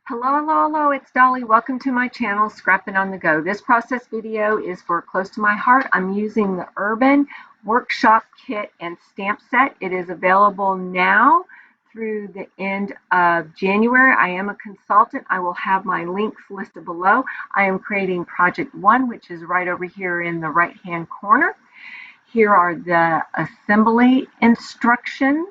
Hello, hello, hello, it's Dolly. Welcome to my channel, Scrapping on the Go. This process video is for close to my heart. I'm using the Urban Workshop Kit and Stamp Set. It is available now through the end of January. I am a consultant. I will have my links listed below. I am creating Project 1, which is right over here in the right-hand corner. Here are the assembly instructions.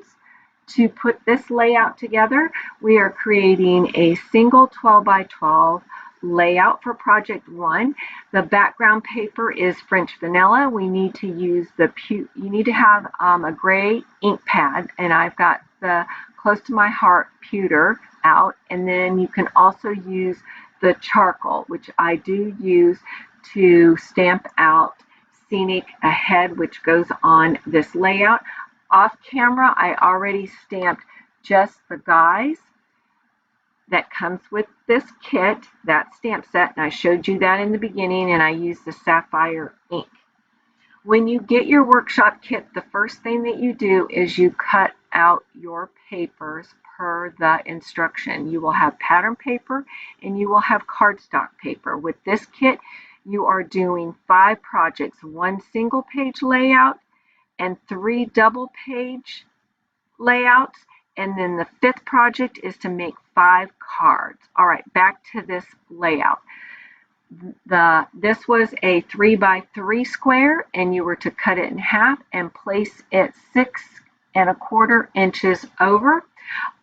To put this layout together, we are creating a single 12 by 12 layout for Project 1. The background paper is French vanilla. We need to use you need to have a gray ink pad, and I've got the Close to My Heart pewter out, and then you can also use the charcoal, which I do use to stamp out Scenic Ahead, which goes on this layout. Off camera, I already stamped just the guys that comes with this kit, that stamp set, and I showed you that in the beginning, and I used the sapphire ink. When you get your workshop kit, the first thing that you do is you cut out your papers per the instruction. You will have pattern paper and you will have cardstock paper. With this kit, you are doing 5 projects, 1 single page layout, and 3 double page layouts, and then the 5th project is to make 5 cards. All right, back to this layout. This was a 3 by 3 square, and you were to cut it in half and place it 6 1/4 inches over.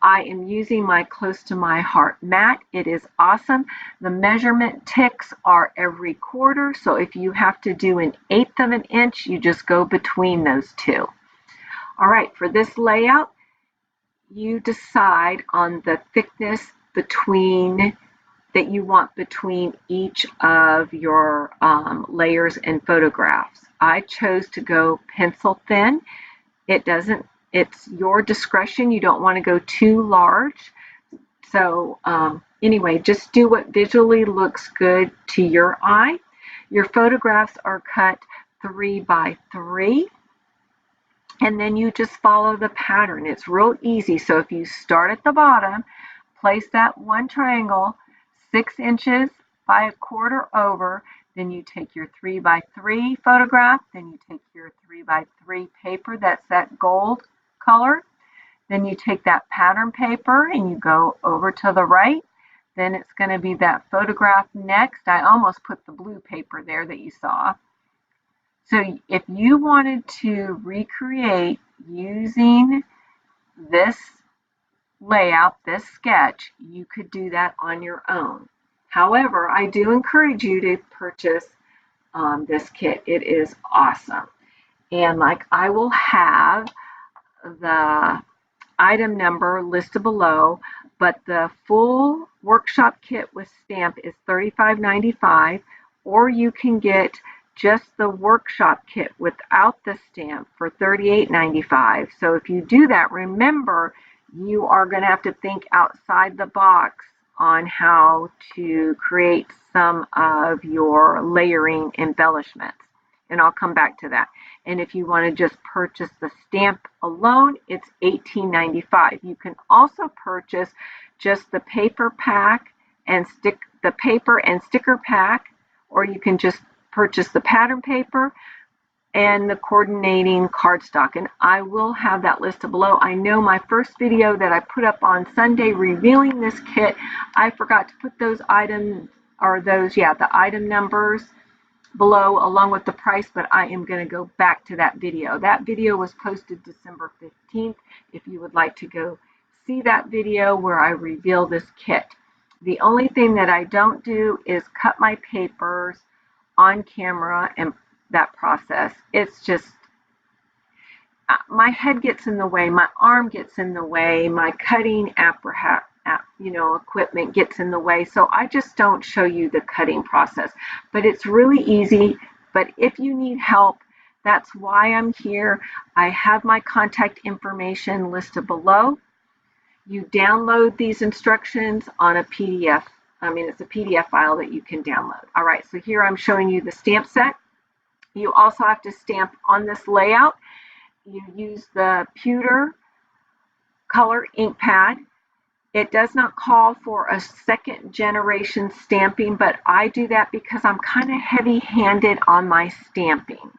I am using my Close to My Heart mat. It is awesome. The measurement ticks are every quarter, so if you have to do 1/8 of an inch, you just go between those two. All right, for this layout, you decide on the thickness that you want between each of your layers and photographs. I chose to go pencil thin. It's your discretion. You don't want to go too large. So anyway, just do what visually looks good to your eye. Your photographs are cut 3 by 3. And then you just follow the pattern. It's real easy. So if you start at the bottom, place that one triangle 6 inches by 1/4 over, then you take your 3 by 3 photograph, then you take your 3 by 3 paper, that's that gold color, then you take that pattern paper and you go over to the right, then it's going to be that photograph next. I almost put the blue paper there that you saw. So if you wanted to recreate using this layout, this sketch, you could do that on your own. However, I do encourage you to purchase this kit. It is awesome. And like, I will have the item number listed below, but the full workshop kit with stamp is $35.95, or you can get just the workshop kit without the stamp for $38.95. So if you do that, remember, you are going to have to think outside the box on how to create some of your layering embellishments. And I'll come back to that. And if you want to just purchase the stamp alone, it's $18.95. You can also purchase just the paper pack and sticker pack, or you can just purchase the pattern paper and the coordinating cardstock, and I will have that listed below. I know my first video that I put up on Sunday revealing this kit, I forgot to put those the item numbers below along with the price, but I am going to go back to that video. That video was posted December 15th if you would like to go see that video where I reveal this kit. The only thing that I don't do is cut my papers on camera, and that process, it's just, my head gets in the way, my arm gets in the way, my cutting equipment gets in the way, so I just don't show you the cutting process. But it's really easy. But if you need help, that's why I'm here. I have my contact information listed below. You download these instructions on a PDF. It's a PDF file that you can download. All right, so here I'm showing you the stamp set. You also have to stamp on this layout. You use the pewter color ink pad. It does not call for a second generation stamping, but I do that because I'm kind of heavy-handed on my stamping.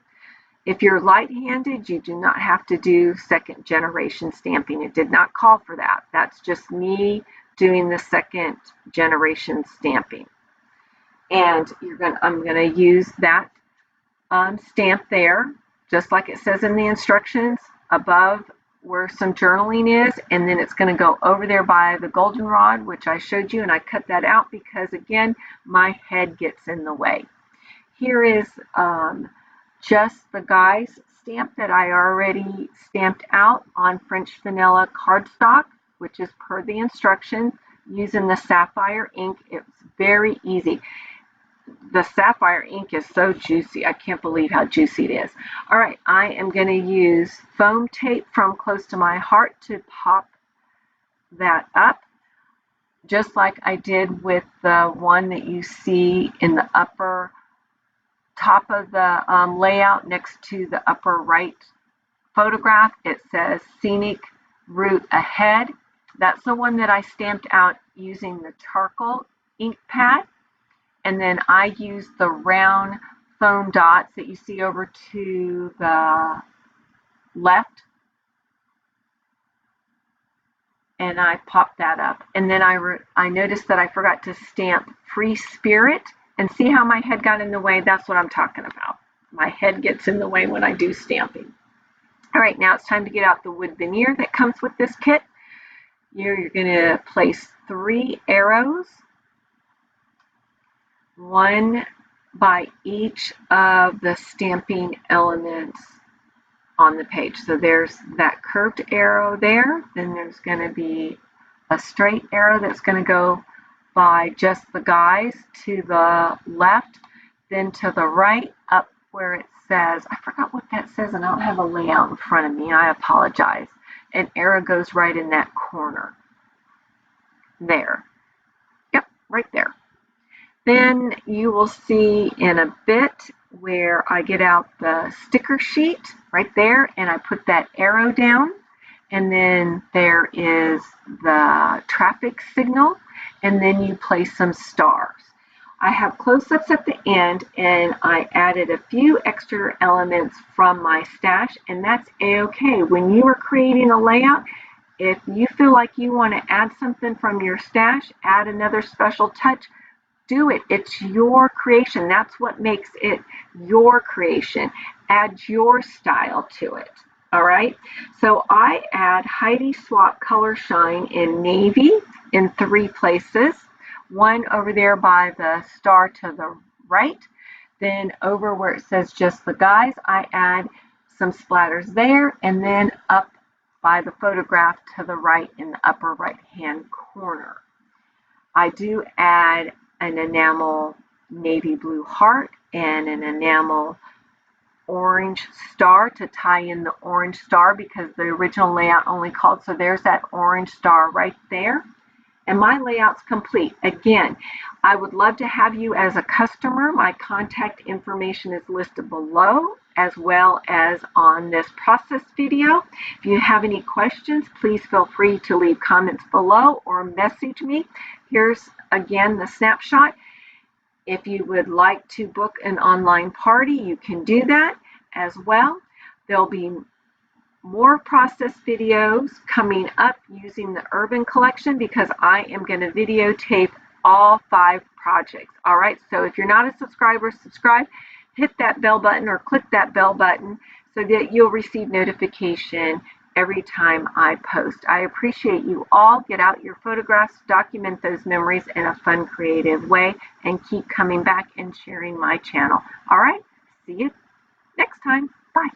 If you're light-handed, you do not have to do second generation stamping. It did not call for that. That's just me doing the second generation stamping. And I'm going to use that stamp there, just like it says in the instructions, above where some journaling is, and then it's going to go over there by the goldenrod, which I showed you, and I cut that out because, again, my head gets in the way. Here is just the Guys stamp that I already stamped out on French vanilla cardstock, which is per the instructions, using the sapphire ink. It's very easy. The sapphire ink is so juicy. I can't believe how juicy it is. All right, I am going to use foam tape from Close to My Heart to pop that up, just like I did with the one that you see in the upper top of the layout next to the upper right photograph. It says Scenic Route Ahead. That's the one that I stamped out using the charcoal ink pad. And then I use the round foam dots that you see over to the left. And I pop that up. And then I noticed that I forgot to stamp Free Spirit. And see how my head got in the way? That's what I'm talking about. My head gets in the way when I do stamping. All right, now it's time to get out the wood veneer that comes with this kit. You're going to place 3 arrows, one by each of the stamping elements on the page. So there's that curved arrow there. Then there's going to be a straight arrow that's going to go by just the Guys to the left, then to the right, up where it says, I forgot what that says, and I don't have a layout in front of me. I apologize. An arrow goes right in that corner. There. Yep, right there. Then you will see in a bit where I get out the sticker sheet right there, and I put that arrow down. And then there is the traffic signal, and then you place some stars. I have close-ups at the end, and I added a few extra elements from my stash, and that's a-okay. When you are creating a layout, if you feel like you want to add something from your stash, add another special touch, do it. It's your creation. That's what makes it your creation. Add your style to it. All right, so I add Heidi Swap Color Shine in navy in 3 places. One over there by the star to the right. Then over where it says just the Guys, I add some splatters there. And then up by the photograph to the right in the upper right-hand corner. I do add an enamel navy blue heart and an enamel orange star to tie in the orange star because the original layout only called, so there's that orange star right there. And my layout's complete. Again, I would love to have you as a customer. My contact information is listed below as well as on this process video. If you have any questions, please feel free to leave comments below or message me. Here's again the snapshot. If you would like to book an online party, you can do that as well. There'll be more process videos coming up using the Urban Collection because I am going to videotape all 5 projects. All right, so if you're not a subscriber, subscribe, hit that bell button or click that bell button so that you'll receive notification every time I post. I appreciate you all. Get out your photographs, document those memories in a fun, creative way, and keep coming back and sharing my channel. All right, see you next time. Bye.